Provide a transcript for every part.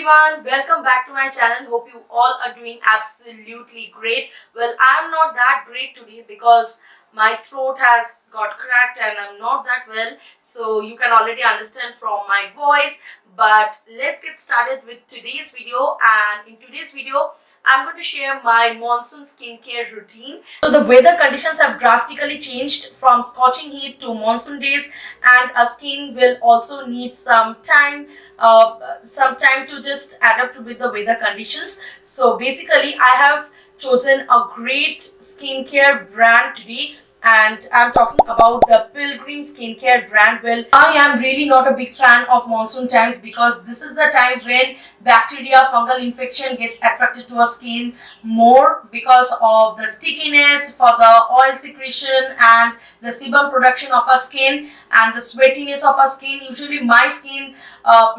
everyone, welcome back to my channel. Hope you all are doing absolutely great. Well, I'm not that great today because my throat has got cracked and I'm not that well, so you can already understand from my voice. But let's get started with today's video, and in today's video I'm going to share my monsoon skincare routine. So the weather conditions have drastically changed from scorching heat to monsoon days, and our skin will also need some time to just adapt with the weather conditions. So basically I have chosen a great skincare brand today, and I'm talking about the Pilgrim skincare brand. Well, I am really not a big fan of monsoon times because this is the time when bacteria, fungal infection gets attracted to our skin more because of the stickiness for the oil secretion and the sebum production of our skin and the sweatiness of our skin. Usually my skin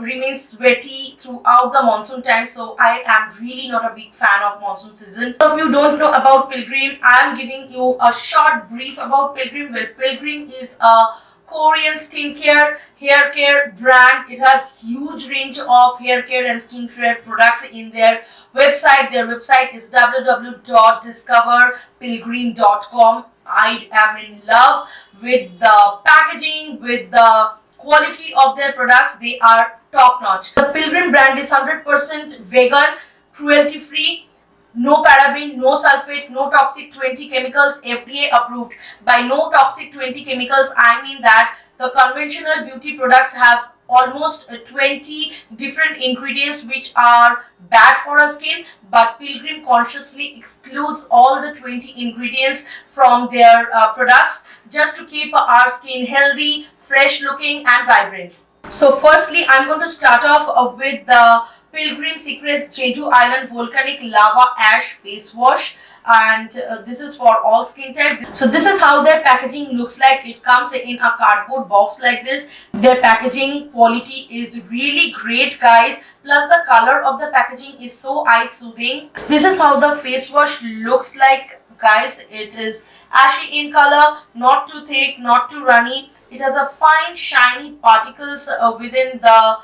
remains sweaty throughout the monsoon time, so I am really not a big fan of monsoon season. If you don't know about Pilgrim, I am giving you a short brief about Pilgrim. Well, Pilgrim is a Korean skincare hair care brand. It has huge range of hair care and skincare products in their website. Their website is www.discoverpilgrim.com. I am in love with the packaging, with the quality of their products. They are top notch. The Pilgrim brand is 100% vegan, cruelty free, no paraben, no sulfate, no toxic 20 chemicals, FDA approved. By no toxic 20 chemicals, I mean that the conventional beauty products have almost 20 different ingredients which are bad for our skin, but Pilgrim consciously excludes all the 20 ingredients from their products just to keep our skin healthy, fresh looking and vibrant. So firstly, I'm going to start off with the Pilgrim Secrets Jeju Island Volcanic Lava Ash Face Wash, and this is for all skin type. So this is how their packaging looks like. It comes in a cardboard box like this. Their packaging quality is really great, guys. Plus the color of the packaging is so eye soothing. This is how the face wash looks like, guys. It is ashy in color, not too thick, not too runny. It has a fine shiny particles within the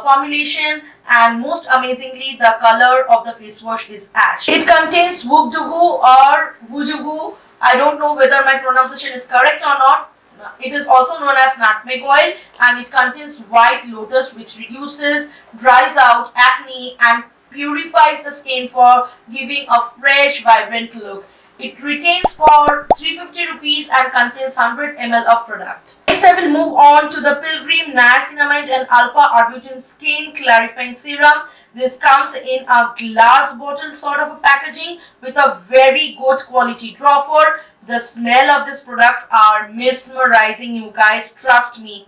formulation, and most amazingly the color of the face wash is ash. It contains Wugdugu or Wujugu. I don't know whether my pronunciation is correct or not. It is also known as nutmeg oil, and it contains white lotus, which reduces, dries out acne and purifies the skin for giving a fresh, vibrant look. It retains for 350 rupees and contains 100 ml of product. Next, I will move on to the Pilgrim Niacinamide and Alpha Arbutin Skin Clarifying Serum. This comes in a glass bottle sort of a packaging with a very good quality dropper. The smell of these products are mesmerizing, you guys, trust me.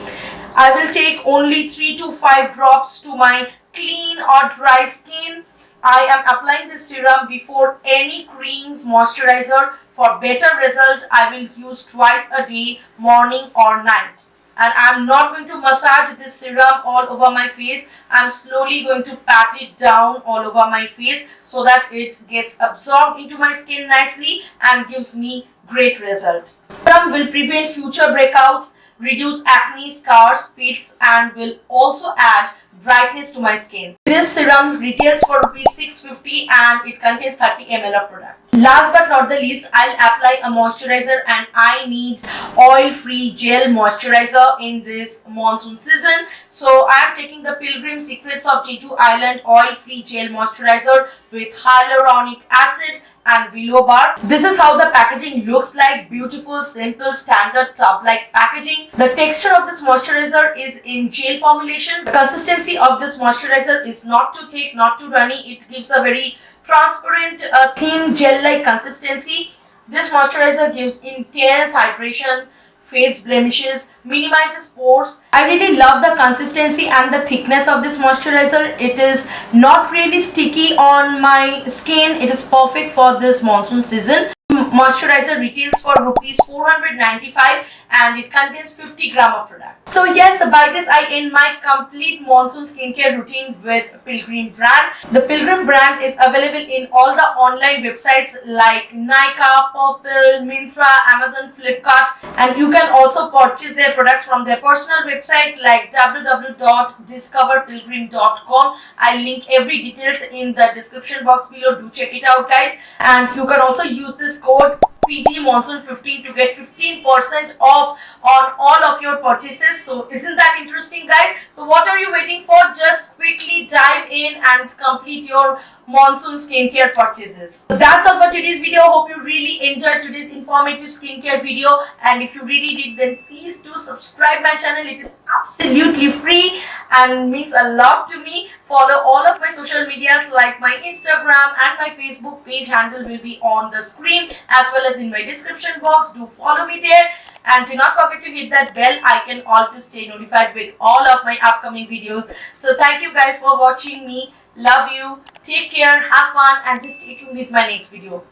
I will take only 3 to 5 drops to my clean or dry skin. I am applying this serum before any creams, moisturizer. For better results, I will use twice a day, morning or night. And I am not going to massage this serum all over my face. I am slowly going to pat it down all over my face so that it gets absorbed into my skin nicely and gives me great result. Serum will prevent future breakouts, reduce acne, scars, pits, and will also add brightness to my skin. This serum retails for rupees 650 and it contains 30 ml of product. Last but not the least, I'll apply a moisturizer, and I need oil-free gel moisturizer in this monsoon season. So I am taking the Pilgrim Secrets of Jeju Island oil-free gel moisturizer with hyaluronic acid and willow bark. This is how the packaging looks like. Beautiful, simple, standard tub-like packaging. The texture of this moisturizer is in gel formulation. The consistency of this moisturizer is not too thick, not too runny. It gives a very transparent, thin gel-like consistency. This moisturizer gives intense hydration, fades blemishes, minimizes pores. I really love the consistency and the thickness of this moisturizer. It is not really sticky on my skin. It is perfect for this monsoon season. moisturizer retails for rupees 495 and it contains 50 gram of product. So yes, by this I end my complete monsoon skincare routine with Pilgrim brand. The Pilgrim brand is available in all the online websites like Nykaa, Purple, Myntra, Amazon, Flipkart, and you can also purchase their products from their personal website like www.discoverpilgrim.com. I'll link every details in the description box below. Do check it out, guys. And you can also use this code PGMonsoon15 to get 15% off on all of your purchases. So isn't that interesting, guys? So what are you waiting for? Just quickly dive in and complete your monsoon skincare purchases. So that's all for today's video. Hope you really enjoyed today's informative skincare video, and if you really did, then please do subscribe my channel. It is absolutely free and means a lot to me. Follow all of my social medias like my Instagram and my Facebook page handle will be on the screen as well as in my description box. Do follow me there, and do not forget to hit that bell icon all to stay notified with all of my upcoming videos. So thank you guys for watching me. Love you. Take care, have fun, and just stay tuned with my next video.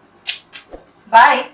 Bye.